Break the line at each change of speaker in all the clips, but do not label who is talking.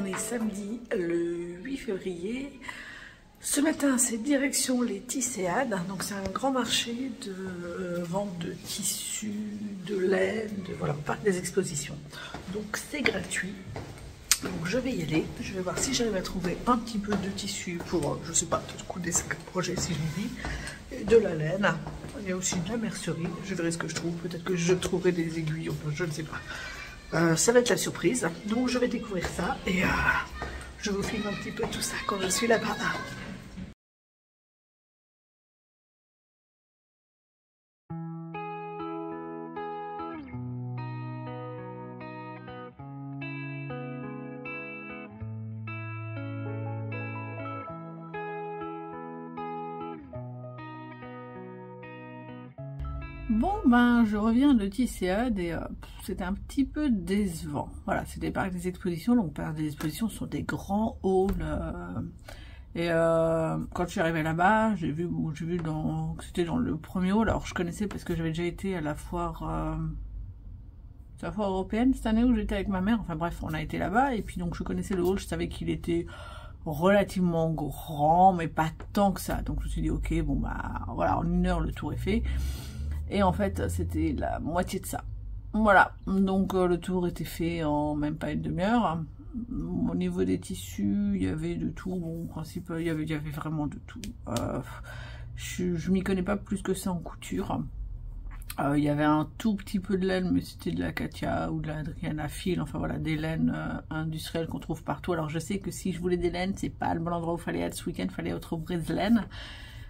est samedi le 8 février. Ce matin, c'est direction les Tisséades. Donc c'est un grand marché de vente de tissus, de laine, voilà, on parle des expositions. Donc c'est gratuit. Donc je vais y aller. Je vais voir si j'arrive à trouver un petit peu de tissu pour, je sais pas, du coup des sacs à projet si je dis, et de la laine. Il y a aussi de la mercerie. Je verrai ce que je trouve. Peut-être que je trouverai des aiguilles, enfin, je ne sais pas. Ça va être la surprise. Donc je vais découvrir ça et je vous filme un petit peu tout ça quand je suis là-bas. Bon ben je reviens de Tisséades et c'était un petit peu décevant. Voilà, c'était par des expositions, donc par des expositions sur des grands halls. Quand je suis arrivée là-bas, j'ai vu que c'était dans le premier hall. Alors je connaissais parce que j'avais déjà été à la foire européenne cette année où j'étais avec ma mère. Enfin bref, on a été là-bas et puis donc je connaissais le hall, je savais qu'il était relativement grand, mais pas tant que ça. Donc je me suis dit ok, bon bah voilà, en 1 heure le tour est fait. Et en fait, c'était la moitié de ça. Voilà, donc le tour était fait en même pas une demi-heure. Au niveau des tissus, il y avait de tout. Bon, en principe, il y avait vraiment de tout. Je m'y connais pas plus que ça en couture. Il y avait un tout petit peu de laine, mais c'était de la Katia ou de la Adriana Fil. Enfin voilà, des laines industrielles qu'on trouve partout. Alors je sais que si je voulais des laines, c'est pas le bon endroit où il fallait être ce week-end. Il fallait être au Brise-Laine.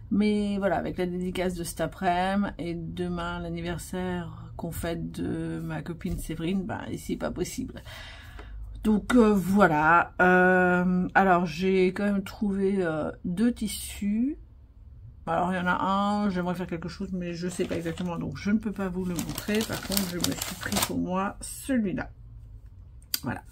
Mais voilà, avec la dédicace de cet après-midi et demain l'anniversaire qu'on fête de ma copine Séverine, ben ici pas possible. Donc voilà, alors j'ai quand même trouvé 2 tissus. Alors il y en a un, j'aimerais faire quelque chose mais je sais pas exactement, donc je ne peux pas vous le montrer. Par contre je me suis pris pour moi celui-là. Voilà.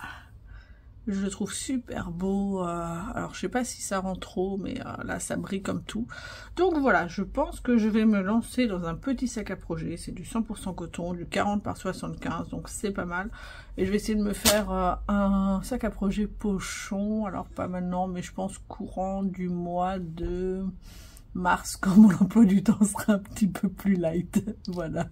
Je le trouve super beau, alors je sais pas si ça rend trop, mais là ça brille comme tout. Donc voilà, je pense que je vais me lancer dans un petit sac à projet, c'est du 100% coton, du 40 par 75, donc c'est pas mal. Et je vais essayer de me faire un sac à projet pochon, alors pas maintenant, mais je pense courant du mois de mars, quand mon emploi du temps sera un petit peu plus light, voilà.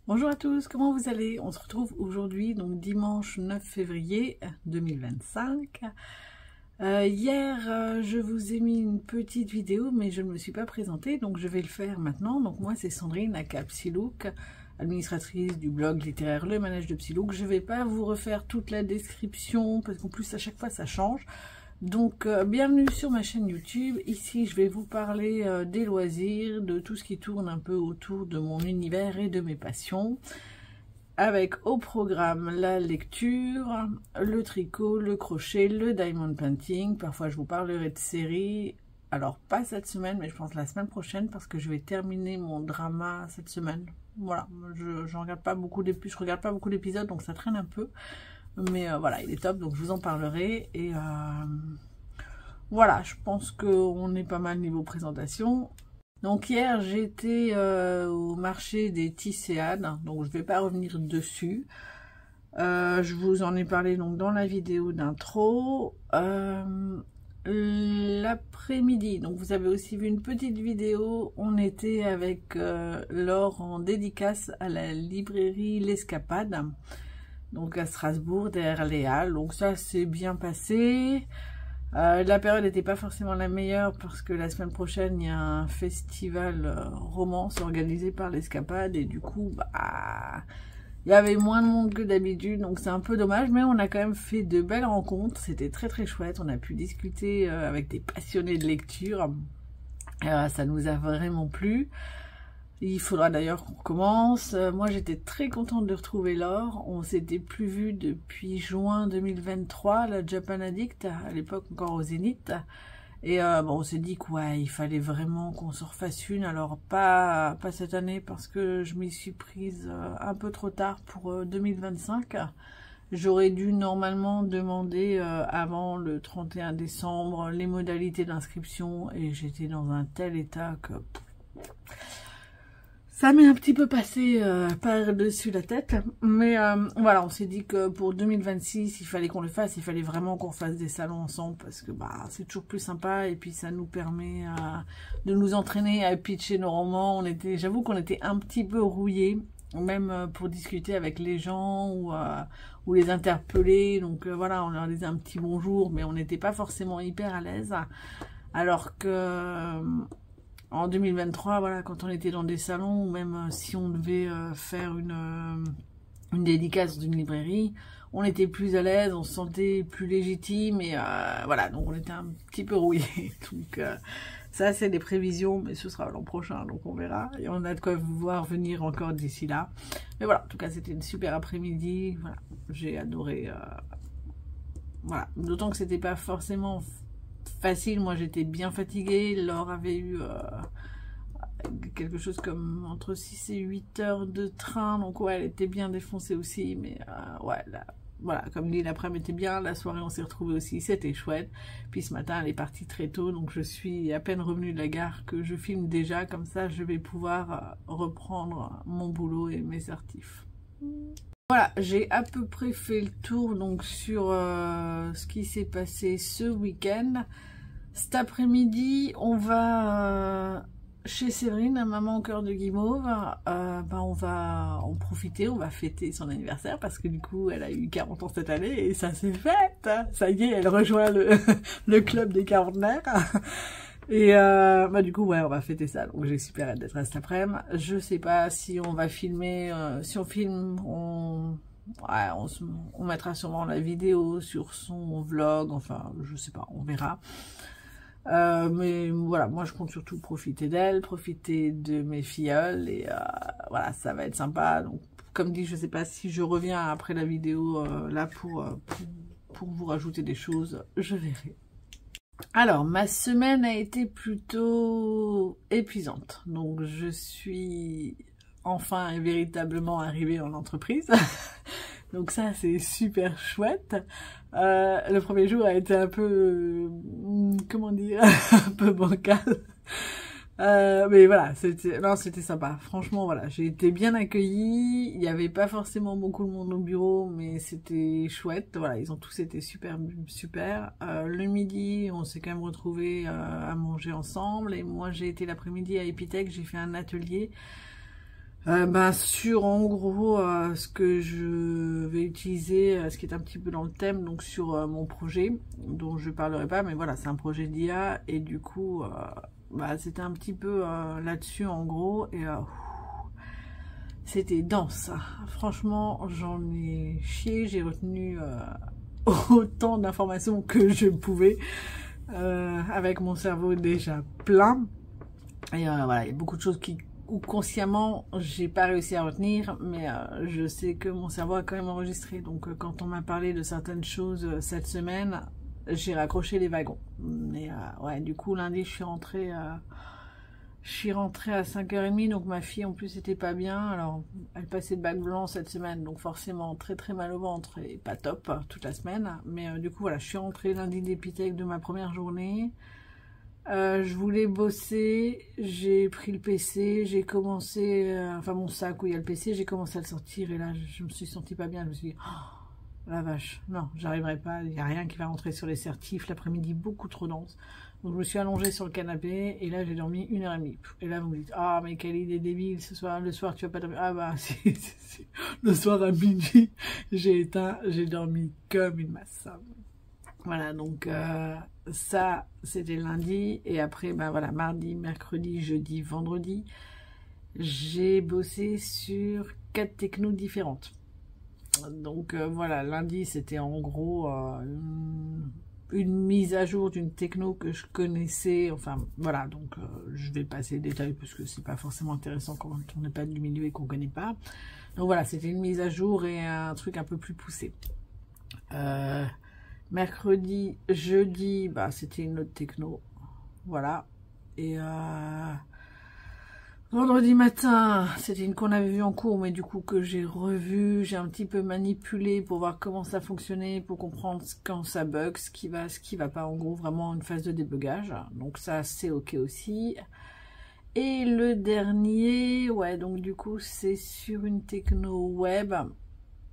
Bonjour à tous, comment vous allez? On se retrouve aujourd'hui, donc dimanche 9 février 2025. Hier, je vous ai mis une petite vidéo, mais je ne me suis pas présentée, donc je vais le faire maintenant. Donc moi, c'est Sandrine, aka Psylook, administratrice du blog littéraire Le Manège de Psylook. Je ne vais pas vous refaire toute la description, parce qu'en plus, à chaque fois, ça change. Donc, bienvenue sur ma chaîne YouTube. Ici, je vais vous parler des loisirs, de tout ce qui tourne un peu autour de mon univers et de mes passions. Avec au programme la lecture, le tricot, le crochet, le diamond painting. Parfois, je vous parlerai de séries. Alors, pas cette semaine, mais je pense la semaine prochaine parce que je vais terminer mon drama cette semaine. Voilà, je regarde pas beaucoup d'épisodes, donc ça traîne un peu. Mais voilà, il est top, donc je vous en parlerai. Et voilà, je pense qu'on est pas mal niveau présentation. Donc hier, j'étais au marché des Tisséades, donc je vais pas revenir dessus. Je vous en ai parlé donc dans la vidéo d'intro. L'après-midi, donc vous avez aussi vu une petite vidéo, on était avec Laure en dédicace à la librairie L'Escapade. Donc à Strasbourg, derrière les Halles. Donc ça s'est bien passé. La période n'était pas forcément la meilleure parce que la semaine prochaine, il y a un festival romance organisé par l'Escapade. Et du coup, bah, il y avait moins de monde que d'habitude. Donc c'est un peu dommage. Mais on a quand même fait de belles rencontres. C'était très très chouette. On a pu discuter avec des passionnés de lecture. Ça nous a vraiment plu. Il faudra d'ailleurs qu'on recommence. Moi, j'étais très contente de retrouver Laure. On s'était plus vu depuis juin 2023, la Japan Addict, à l'époque encore au Zénith. Et bon, on s'est dit quoi, il fallait vraiment qu'on se refasse une. Alors pas cette année parce que je m'y suis prise un peu trop tard pour 2025. J'aurais dû normalement demander avant le 31 décembre les modalités d'inscription et j'étais dans un tel état que ça m'est un petit peu passé par-dessus la tête. Mais voilà, on s'est dit que pour 2026, il fallait qu'on le fasse. Il fallait vraiment qu'on fasse des salons ensemble parce que bah, c'est toujours plus sympa. Et puis ça nous permet de nous entraîner à pitcher nos romans. J'avoue qu'on était un petit peu rouillés, même pour discuter avec les gens ou les interpeller. Donc voilà, on leur disait un petit bonjour, mais on n'était pas forcément hyper à l'aise. Alors que en 2023, voilà, quand on était dans des salons, ou même si on devait faire une dédicace d'une librairie, on était plus à l'aise, on se sentait plus légitime, et voilà, donc on était un petit peu rouillés. Donc ça, c'est des prévisions, mais ce sera l'an prochain, donc on verra. Et on a de quoi vous voir venir encore d'ici là. Mais voilà, en tout cas, c'était une super après-midi. Voilà, j'ai adoré. Voilà, d'autant que c'était pas forcément facile. Moi, j'étais bien fatiguée. Laure avait eu quelque chose comme entre 6 et 8 heures de train. Donc, ouais, elle était bien défoncée aussi. Mais ouais, là, voilà, comme dit, l'après-midi était bien. La soirée, on s'est retrouvés aussi. C'était chouette. Puis ce matin, elle est partie très tôt. Donc, je suis à peine revenue de la gare que je filme déjà. Comme ça, je vais pouvoir reprendre mon boulot et mes certifs. Voilà, j'ai à peu près fait le tour donc sur ce qui s'est passé ce week-end. Cet après-midi, on va chez Séverine, à Maman au cœur de Guimauve. On va en profiter, on va fêter son anniversaire parce que du coup, elle a eu 40 ans cette année et ça s'est fait. Ça y est, elle rejoint le club des quarantenaires. Et du coup, ouais, on va fêter ça. Donc j'ai super hâte d'être là cet après-midi. Je sais pas si on va filmer. Si on filme, on mettra sûrement la vidéo sur son vlog. Enfin, je sais pas, on verra. Mais voilà, moi je compte surtout profiter d'elle, profiter de mes filleuls. Et voilà, ça va être sympa. Donc, comme dit, je sais pas si je reviens après la vidéo là pour vous rajouter des choses. Je verrai. Alors, ma semaine a été plutôt épuisante. Donc, je suis enfin et véritablement arrivée en entreprise. Donc ça, c'est super chouette. Le premier jour a été un peu, comment dire, un peu bancal. Mais voilà, c'était sympa. Franchement, voilà, j'ai été bien accueillie. Il n'y avait pas forcément beaucoup de monde au bureau, mais c'était chouette. Voilà, ils ont tous été super. Le midi, on s'est quand même retrouvés à manger ensemble. Et moi, j'ai été l'après-midi à Epitech. J'ai fait un atelier sur en gros ce que je vais utiliser, ce qui est un petit peu dans le thème, donc sur mon projet dont je parlerai pas, mais voilà, c'est un projet d'IA et du coup c'était un petit peu là-dessus en gros et c'était dense. Franchement, j'en ai chié, j'ai retenu autant d'informations que je pouvais avec mon cerveau déjà plein et voilà, il y a beaucoup de choses où consciemment j'ai pas réussi à retenir, mais je sais que mon cerveau a quand même enregistré. Donc quand on m'a parlé de certaines choses cette semaine, j'ai raccroché les wagons. Mais ouais, du coup lundi je suis rentrée à 5h30, donc ma fille en plus était pas bien. Alors elle passait le bac blanc cette semaine, donc forcément très très mal au ventre et pas top toute la semaine. Mais du coup voilà, je suis rentrée lundi d'Epitech de ma première journée. Je voulais bosser, j'ai pris le PC, j'ai commencé, mon sac où il y a le PC, j'ai commencé à le sortir et là je me suis sentie pas bien, je me suis dit, oh, la vache, non, j'arriverai pas, il n'y a rien qui va rentrer sur les certifs, l'après-midi beaucoup trop dense. Donc je me suis allongée sur le canapé et là j'ai dormi 1h30. Et là vous me dites, ah mais quelle idée débile, le soir tu vas pas dormir. Ah bah si. Le soir à midi, j'ai éteint, j'ai dormi comme une masse. Voilà, donc ça, c'était lundi. Et après, voilà, mardi, mercredi, jeudi, vendredi, j'ai bossé sur 4 technos différentes. Donc voilà, lundi, c'était en gros une mise à jour d'une techno que je connaissais, enfin voilà, donc je vais passer les détails parce que c'est pas forcément intéressant quand on n'est pas du milieu et qu'on connaît pas. Donc voilà, c'était une mise à jour et un truc un peu plus poussé. Mercredi, jeudi, bah c'était une autre techno, voilà. Et vendredi matin, c'était une qu'on avait vue en cours, mais du coup que j'ai revue, j'ai un petit peu manipulé pour voir comment ça fonctionnait, pour comprendre quand ça bug, ce qui va pas, en gros vraiment une phase de débugage. Donc ça c'est ok aussi. Et le dernier, ouais, donc du coup c'est sur une techno web.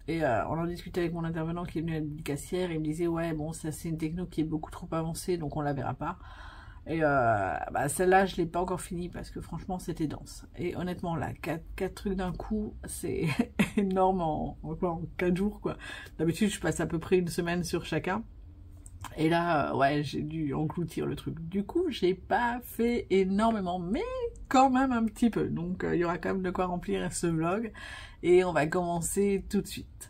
Et on en discutait avec mon intervenant qui est venu à la dédicacière, et il me disait ouais bon ça c'est une techno qui est beaucoup trop avancée donc on la verra pas. Et bah, celle-là, je l'ai pas encore finie parce que franchement, c'était dense. Et honnêtement, là, 4 trucs d'un coup, c'est énorme en 4 jours, quoi. D'habitude, je passe à peu près une semaine sur chacun. Et là, ouais, j'ai dû engloutir le truc. Du coup, j'ai pas fait énormément, mais quand même un petit peu. Donc, il y aura quand même de quoi remplir ce vlog. Et on va commencer tout de suite.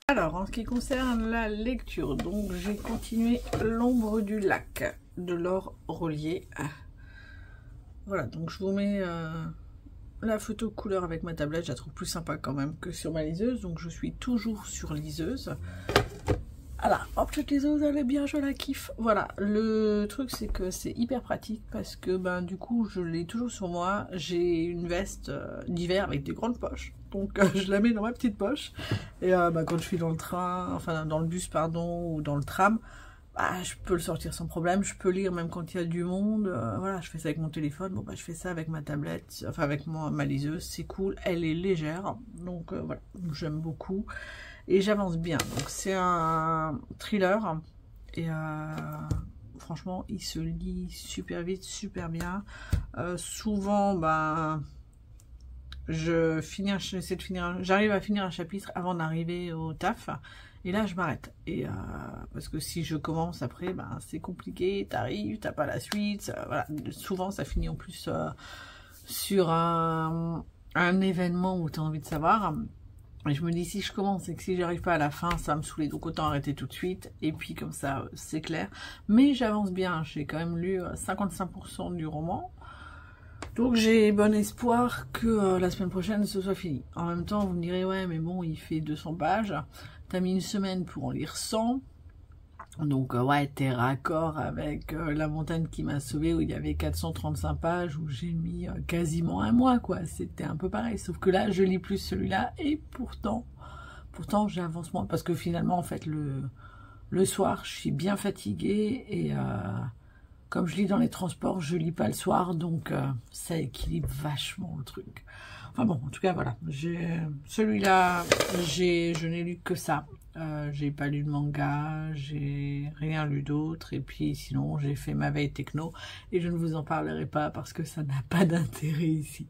Alors, en ce qui concerne la lecture, donc j'ai continué L'ombre du lac de Laure Rollier. Voilà, donc je vous mets la photo couleur avec ma tablette, je la trouve plus sympa quand même que sur ma liseuse, donc je suis toujours sur liseuse. Voilà, hop, cette liseuse, elle est bien, je la kiffe. Voilà, le truc c'est que c'est hyper pratique parce que ben du coup je l'ai toujours sur moi. J'ai une veste d'hiver avec des grandes poches, donc je la mets dans ma petite poche. Et ben, quand je suis dans le train, enfin dans le bus pardon, ou dans le tram, bah, je peux le sortir sans problème. Je peux lire même quand il y a du monde. Voilà, je fais ça avec mon téléphone. Bon bah je fais ça avec ma tablette, enfin avec ma liseuse. C'est cool, elle est légère, donc voilà, j'aime beaucoup. Et j'avance bien, donc c'est un thriller et franchement il se lit super vite, super bien. Souvent ben j'essaie de finir, j'arrive à finir un chapitre avant d'arriver au taf et là je m'arrête. Et parce que si je commence après, ben c'est compliqué, t'arrives, t'as pas la suite, voilà. Souvent ça finit en plus sur un événement où t'as envie de savoir. Et je me dis, si je commence et que si j'arrive pas à la fin, ça va me saouler. Donc autant arrêter tout de suite. Et puis comme ça, c'est clair. Mais j'avance bien. J'ai quand même lu 55% du roman. Donc j'ai bon espoir que la semaine prochaine, ce soit fini. En même temps, vous me direz, ouais, mais bon, il fait 200 pages. T'as mis une semaine pour en lire 100. Donc ouais, t'es raccord avec La montagne qui m'a sauvé où il y avait 435 pages où j'ai mis quasiment un mois quoi, c'était un peu pareil, sauf que là je lis plus celui-là et pourtant j'avance moins parce que finalement en fait le soir je suis bien fatiguée et comme je lis dans les transports je lis pas le soir donc ça équilibre vachement le truc. Enfin bon, en tout cas voilà, celui-là je n'ai lu que ça. J'ai pas lu de manga, j'ai rien lu d'autre, et puis sinon j'ai fait ma veille techno et je ne vous en parlerai pas parce que ça n'a pas d'intérêt ici.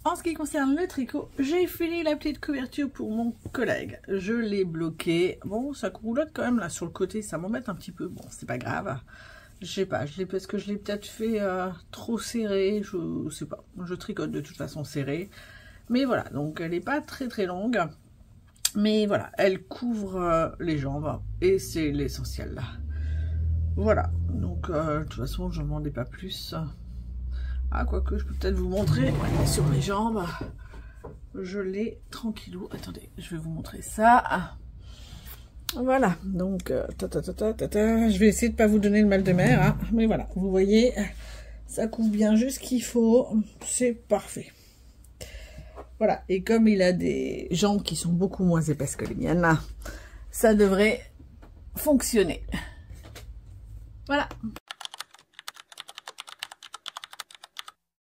En ce qui concerne le tricot, j'ai fini la petite couverture pour mon collègue. Je l'ai bloqué. Bon, ça roulotte quand même là sur le côté, ça m'embête un petit peu. Bon, c'est pas grave. Je sais pas, parce que je l'ai peut-être fait trop serré, je sais pas. Je tricote de toute façon serré. Mais voilà, donc elle est pas très longue. Mais voilà, elle couvre les jambes et c'est l'essentiel là. Voilà, donc de toute façon je n'en demandais pas plus. Ah, quoique je peux peut-être vous montrer sur mes jambes. Je l'ai tranquillou. Attendez, je vais vous montrer ça. Voilà, donc je vais essayer de pas vous donner le mal de mer. Hein. Mais voilà, vous voyez, ça couvre bien juste ce qu'il faut. C'est parfait. Voilà, et comme il a des jambes qui sont beaucoup moins épaisses que les miennes, ça devrait fonctionner. Voilà.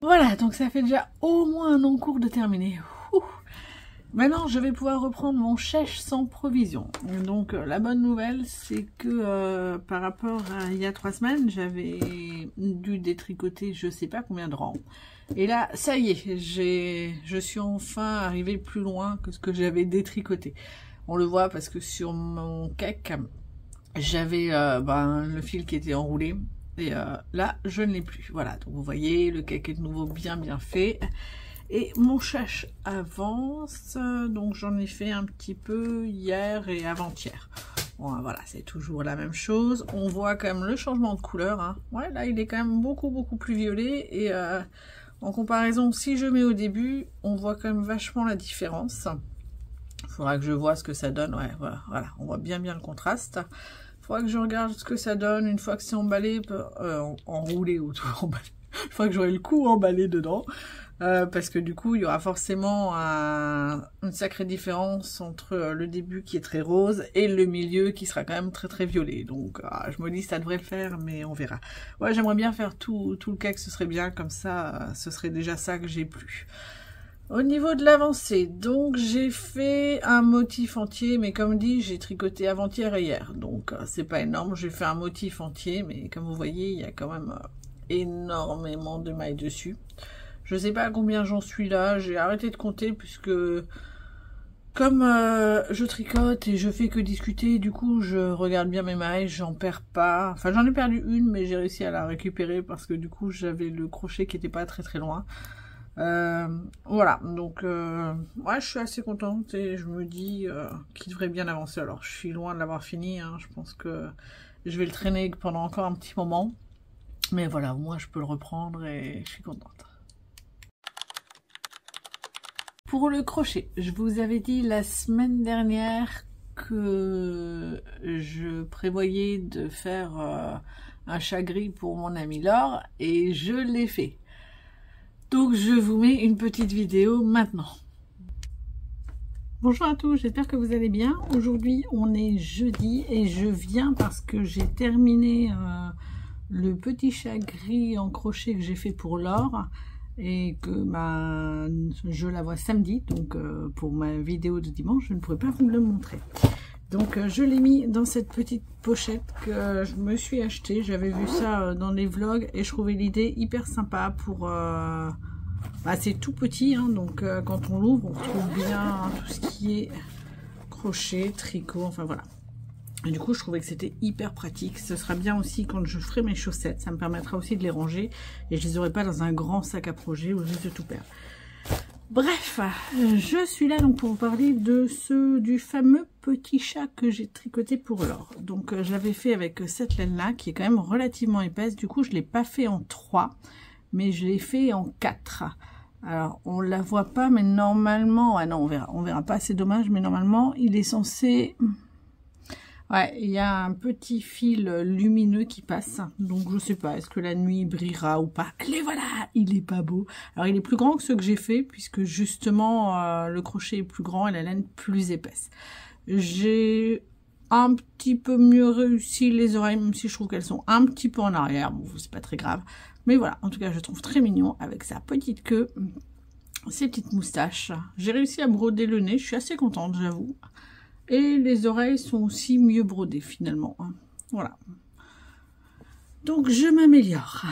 Voilà, donc ça fait déjà au moins un encours de terminé. Ouh. Maintenant, je vais pouvoir reprendre mon chèche sans provision. Donc, la bonne nouvelle, c'est que par rapport à il y a 3 semaines, j'avais dû détricoter je sais pas combien de rangs. Et là, ça y est, je suis enfin arrivée plus loin que ce que j'avais détricoté. On le voit parce que sur mon cake, j'avais le fil qui était enroulé. Et là, je ne l'ai plus. Voilà, donc vous voyez, le cake est de nouveau bien fait. Et mon châche avance, donc j'en ai fait un petit peu hier et avant-hier. Bon, voilà, c'est toujours la même chose. On voit quand même le changement de couleur. Hein. Ouais, là, il est quand même beaucoup plus violet. Et en comparaison, si je mets au début, on voit quand même vachement la différence. Il faudra que je vois ce que ça donne. Ouais, voilà, on voit bien le contraste. Il faudra que je regarde ce que ça donne une fois que c'est emballé, enroulé ou tout emballé. Une fois que j'aurai le cou emballé dedans. Parce que du coup, il y aura forcément une sacrée différence entre le début qui est très rose et le milieu qui sera quand même très violet. Donc, je me dis ça devrait le faire, mais on verra. Ouais, j'aimerais bien faire tout le cake, ce serait bien, comme ça, ce serait déjà ça que j'ai plus. Au niveau de l'avancée, donc j'ai fait un motif entier, mais comme dit, j'ai tricoté avant-hier et hier. Donc, c'est pas énorme, j'ai fait un motif entier, mais comme vous voyez, il y a quand même énormément de mailles dessus. Je sais pas à combien j'en suis là, j'ai arrêté de compter puisque comme je tricote et je fais que discuter, du coup je regarde bien mes mailles, j'en perds pas. Enfin j'en ai perdu une mais j'ai réussi à la récupérer parce que du coup j'avais le crochet qui était pas très loin. Voilà, donc ouais je suis assez contente et je me dis qu'il devrait bien avancer. Alors je suis loin de l'avoir fini, hein. Je pense que je vais le traîner pendant encore un petit moment. Mais voilà, moi je peux le reprendre et je suis contente. Pour le crochet, je vous avais dit la semaine dernière que je prévoyais de faire un chat gris pour mon amie Laure et je l'ai fait. Donc je vous mets une petite vidéo maintenant. Bonjour à tous, j'espère que vous allez bien. Aujourd'hui on est jeudi et je viens parce que j'ai terminé le petit chat gris en crochet que j'ai fait pour Laure. Et que je la vois samedi, donc pour ma vidéo de dimanche, je ne pourrais pas vous le montrer. Donc je l'ai mis dans cette petite pochette que je me suis achetée. J'avais vu ça dans les vlogs et je trouvais l'idée hyper sympa pour... c'est tout petit, hein, donc quand on l'ouvre, on retrouve bien tout ce qui est crochet, tricot, enfin voilà. Et du coup, je trouvais que c'était hyper pratique. Ce sera bien aussi quand je ferai mes chaussettes. Ça me permettra aussi de les ranger. Et je les aurai pas dans un grand sac à projet où je risque de tout perdre. Bref, je suis là donc pour vous parler du fameux petit chat que j'ai tricoté pour Laure. Donc, je l'avais fait avec cette laine-là qui est quand même relativement épaisse. Du coup, je ne l'ai pas fait en 3, mais je l'ai fait en 4. Alors, on la voit pas, mais normalement... Ah non, on verra pas, c'est dommage. Mais normalement, il est censé... Ouais, il y a un petit fil lumineux qui passe, donc je sais pas, est-ce que la nuit brillera ou pas. Et voilà, il est pas beau. Alors il est plus grand que ceux que j'ai fait, puisque justement le crochet est plus grand et la laine plus épaisse. J'ai un petit peu mieux réussi les oreilles, même si je trouve qu'elles sont un petit peu en arrière. Bon, c'est pas très grave. Mais voilà, en tout cas, je trouve très mignon avec sa petite queue, ses petites moustaches. J'ai réussi à broder le nez, je suis assez contente, j'avoue. Et les oreilles sont aussi mieux brodées finalement. Voilà. Donc je m'améliore.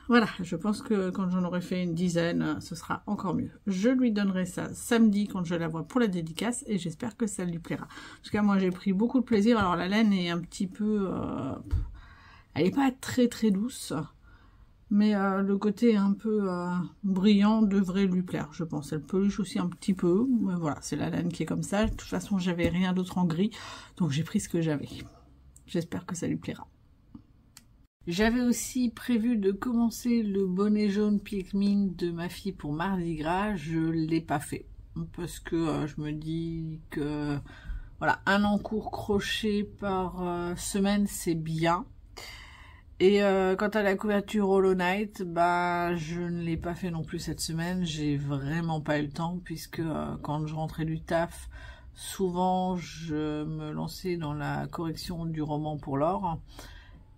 Voilà, je pense que quand j'en aurai fait une dizaine, ce sera encore mieux. Je lui donnerai ça samedi quand je la vois pour la dédicace et j'espère que ça lui plaira. En tout cas, moi j'ai pris beaucoup de plaisir. Alors la laine est un petit peu... elle n'est pas très douce. Mais le côté un peu brillant devrait lui plaire, je pense. Elle peluche aussi un petit peu. Mais voilà, c'est la laine qui est comme ça. De toute façon, j'avais rien d'autre en gris. Donc j'ai pris ce que j'avais. J'espère que ça lui plaira. J'avais aussi prévu de commencer le bonnet jaune Pikmin de ma fille pour Mardi Gras. Je ne l'ai pas fait. Parce que je me dis que... Voilà, un encours crochet par semaine, c'est bien. Et quant à la couverture Hollow Knight, je ne l'ai pas fait non plus cette semaine. J'ai vraiment pas eu le temps puisque quand je rentrais du taf, souvent je me lançais dans la correction du roman pour Laure.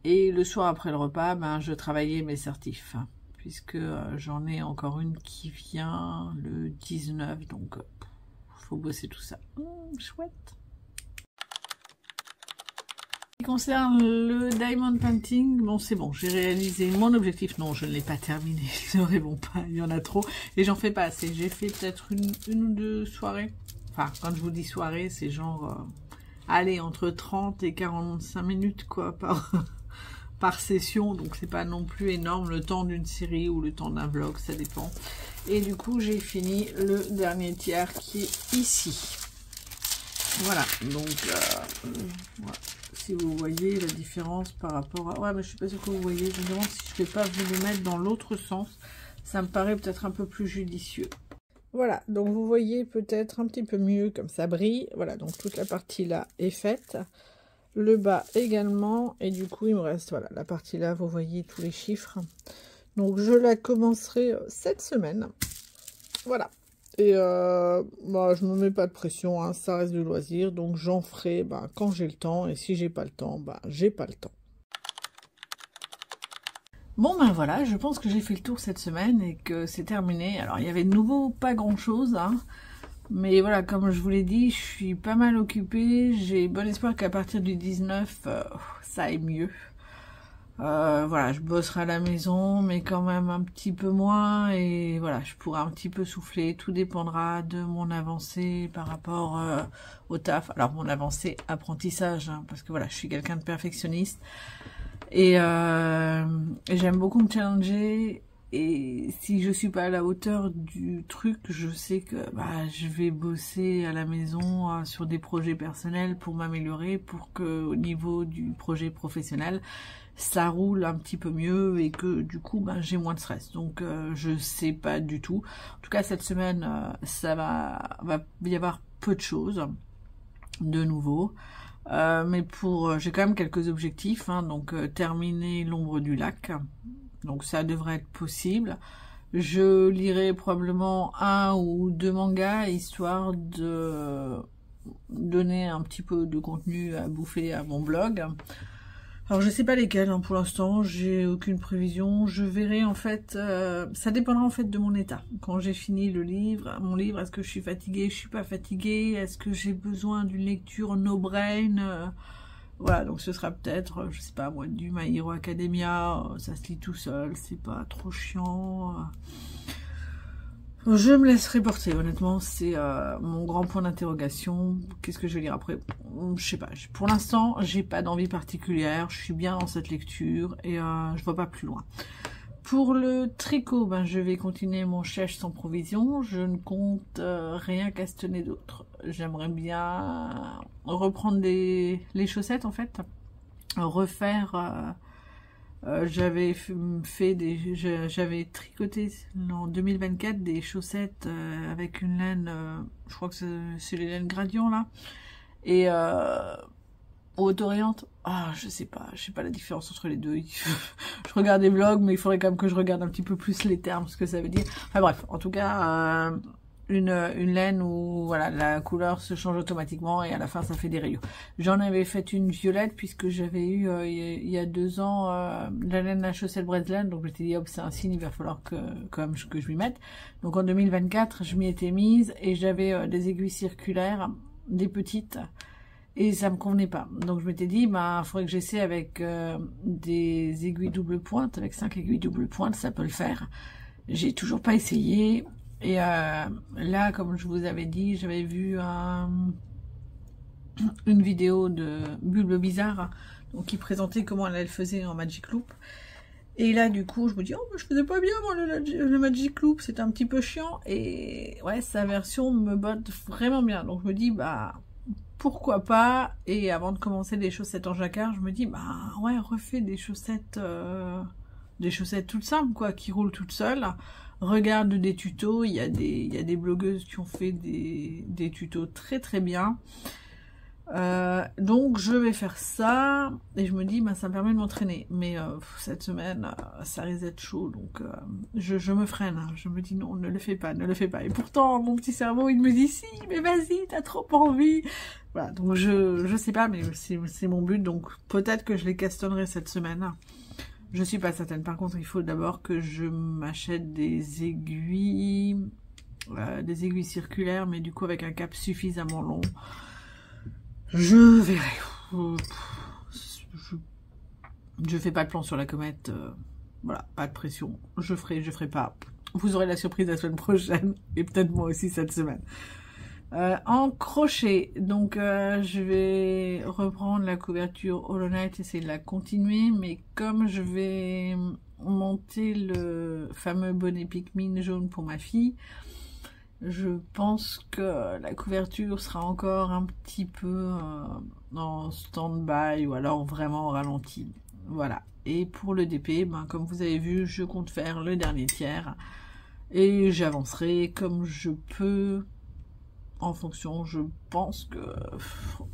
Et le soir après le repas, je travaillais mes certifs. Puisque j'en ai encore une qui vient le 19, donc faut bosser tout ça. Chouette. Ce qui concerne le Diamond Painting, bon c'est bon, j'ai réalisé mon objectif. Non, je ne l'ai pas terminé, ne rêvons pas, il y en a trop. Et j'en fais pas assez, j'ai fait peut-être une ou deux soirées. Enfin, quand je vous dis soirée, c'est genre, allez, entre 30 et 45 minutes quoi, par session, donc c'est pas non plus énorme, le temps d'une série ou le temps d'un vlog, ça dépend. Et du coup, j'ai fini le dernier tiers qui est ici. Voilà, donc voilà. Si vous voyez la différence par rapport à... Ouais, mais je suis pas sûre que vous voyez, je me demande si je ne vais pas vous le mettre dans l'autre sens. Ça me paraît peut-être un peu plus judicieux. Voilà, donc vous voyez peut-être un petit peu mieux comme ça brille. Voilà, donc toute la partie là est faite. Le bas également. Et du coup, il me reste, voilà, la partie là, vous voyez tous les chiffres. Donc je la commencerai cette semaine. Voilà. Et bah, je me mets pas de pression, hein, ça reste du loisir. Donc j'en ferai quand j'ai le temps. Et si j'ai pas le temps, j'ai pas le temps. Bon voilà, je pense que j'ai fait le tour cette semaine et que c'est terminé. Alors il y avait de nouveau pas grand chose, hein, mais voilà, comme je vous l'ai dit, je suis pas mal occupée. J'ai bon espoir qu'à partir du 19, ça aille mieux. Voilà, je bosserai à la maison, mais quand même un petit peu moins, et voilà, je pourrai un petit peu souffler. Tout dépendra de mon avancée par rapport au taf. Alors mon avancée apprentissage, hein, parce que voilà, je suis quelqu'un de perfectionniste. Et j'aime beaucoup me challenger, et si je suis pas à la hauteur du truc, je sais que je vais bosser à la maison sur des projets personnels pour m'améliorer, pour que au niveau du projet professionnel ça roule un petit peu mieux et que du coup j'ai moins de stress. Donc je sais pas du tout. En tout cas cette semaine ça va y avoir peu de choses de nouveau. Mais j'ai quand même quelques objectifs, hein, donc terminer l'ombre du lac, donc ça devrait être possible. Je lirai probablement 1 ou 2 mangas, histoire de donner un petit peu de contenu à bouffer à mon blog. Alors je sais pas lesquels, hein, pour l'instant, j'ai aucune prévision. Je verrai en fait, ça dépendra en fait de mon état. Quand j'ai fini mon livre, est-ce que je suis fatiguée, je suis pas fatiguée, est-ce que j'ai besoin d'une lecture no brain, voilà, donc ce sera peut-être, je sais pas moi, du My Hero Academia, ça se lit tout seul, c'est pas trop chiant. Je me laisserai porter, honnêtement, c'est mon grand point d'interrogation. Qu'est-ce que je vais lire après? Je sais pas, pour l'instant, j'ai pas d'envie particulière, je suis bien dans cette lecture et je vois pas plus loin. Pour le tricot, je vais continuer mon chèche sans provision, je ne compte rien castanner d'autre. J'aimerais bien reprendre les chaussettes, en fait, refaire... j'avais j'avais tricoté en 2024 des chaussettes avec une laine, je crois que c'est les laines Gradient là, et haute-oriente, je sais pas la différence entre les deux. Je regarde des vlogs, mais il faudrait quand même que je regarde un petit peu plus les termes, ce que ça veut dire. Enfin bref, en tout cas une laine où voilà, la couleur se change automatiquement et à la fin ça fait des rayures. J'en avais fait une violette puisque j'avais eu il y a 2 ans la laine à chaussette Breslen, donc je m'étais dit hop, c'est un signe, il va falloir que je m'y mette. Donc en 2024 je m'y étais mise et j'avais des aiguilles circulaires, des petites, et ça me convenait pas. Donc je m'étais dit il faudrait que j'essaie avec des aiguilles double pointe, avec 5 aiguilles double pointe, ça peut le faire. J'ai toujours pas essayé. Et là, comme je vous avais dit, j'avais vu une vidéo de Bulbe Bizarre, donc qui présentait comment elle faisait en Magic Loop. Et là, du coup, je me dis, oh, je faisais pas bien, moi, le Magic Loop, c'était un petit peu chiant. Et ouais, sa version me botte vraiment bien. Donc je me dis, pourquoi pas. Et avant de commencer les chaussettes en jacquard, je me dis, ouais, refais des chaussettes toutes simples, quoi, qui roulent toutes seules. Regarde des tutos, il y a des blogueuses qui ont fait des tutos très très bien. Donc je vais faire ça, et je me dis, ça me permet de m'entraîner. Mais cette semaine, ça risque d'être chaud, donc je me freine. Hein. Je me dis, non, ne le fais pas, ne le fais pas. Et pourtant, mon petit cerveau, il me dit, si, mais vas-y, t'as trop envie. Voilà, donc je sais pas, mais c'est mon but, donc peut-être que je les castonnerai cette semaine. Je suis pas certaine. Par contre, il faut d'abord que je m'achète des aiguilles circulaires, mais du coup avec un cap suffisamment long. Je verrai. Je fais pas de plan sur la comète. Voilà, pas de pression. Je ferai pas. Vous aurez la surprise la semaine prochaine et peut-être moi aussi cette semaine. En crochet, donc je vais reprendre la couverture Hollow Knight, essayer de la continuer, mais comme je vais monter le fameux bonnet Pikmin jaune pour ma fille, je pense que la couverture sera encore un petit peu en stand-by ou alors vraiment au ralenti. Voilà. Et pour le DP, ben, comme vous avez vu, je compte faire le dernier tiers et j'avancerai comme je peux en fonction. Je pense que,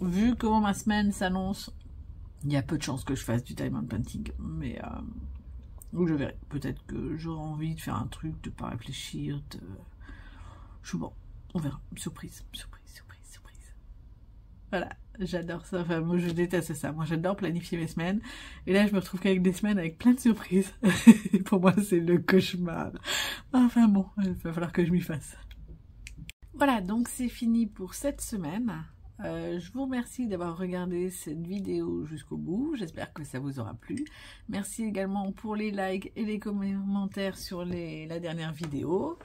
vu comment ma semaine s'annonce, il y a peu de chances que je fasse du diamond painting, mais je verrai. Peut-être que j'aurai envie de faire un truc, de pas réfléchir, je suis bon, on verra. Surprise, surprise, surprise, surprise. Voilà, j'adore ça. Enfin, moi, je déteste ça. Moi, j'adore planifier mes semaines. Et là, je me retrouve qu'avec des semaines avec plein de surprises. Pour moi, c'est le cauchemar. Enfin bon, il va falloir que je m'y fasse. Voilà, donc c'est fini pour cette semaine. Je vous remercie d'avoir regardé cette vidéo jusqu'au bout. J'espère que ça vous aura plu. Merci également pour les likes et les commentaires sur la dernière vidéo.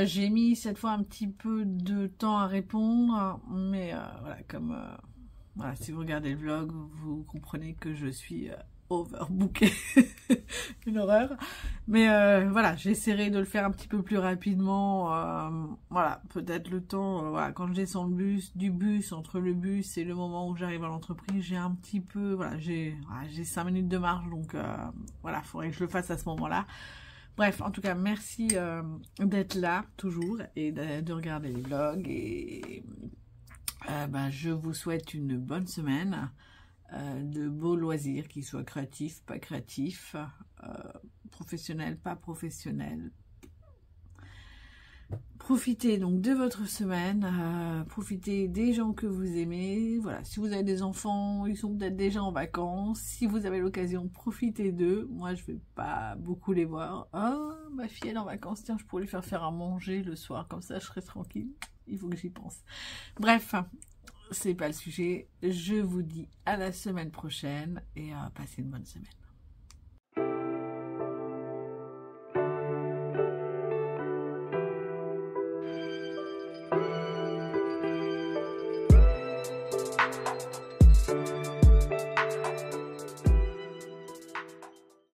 J'ai mis cette fois un petit peu de temps à répondre, mais voilà, comme voilà, si vous regardez le vlog, vous comprenez que je suis overbookée, une horreur. Mais voilà, j'essaierai de le faire un petit peu plus rapidement. Voilà, peut-être le temps, voilà, quand je descends du bus, entre le bus et le moment où j'arrive à l'entreprise, j'ai un petit peu, voilà, j'ai 5 minutes de marche, donc voilà, il faudrait que je le fasse à ce moment-là. Bref, en tout cas, merci d'être là, toujours, et de regarder les vlogs. Et ben, je vous souhaite une bonne semaine, de beaux loisirs, qu'ils soient créatifs, pas créatifs, professionnels, pas professionnels. Profitez donc de votre semaine, profitez des gens que vous aimez. Voilà, si vous avez des enfants, ils sont peut-être déjà en vacances. Si vous avez l'occasion, profitez d'eux. Moi, je vais pas beaucoup les voir. Oh, ma fille elle est en vacances, tiens, je pourrais lui faire à manger le soir, comme ça je serai tranquille. Il faut que j'y pense. Bref, c'est pas le sujet. Je vous dis à la semaine prochaine et passez une bonne semaine.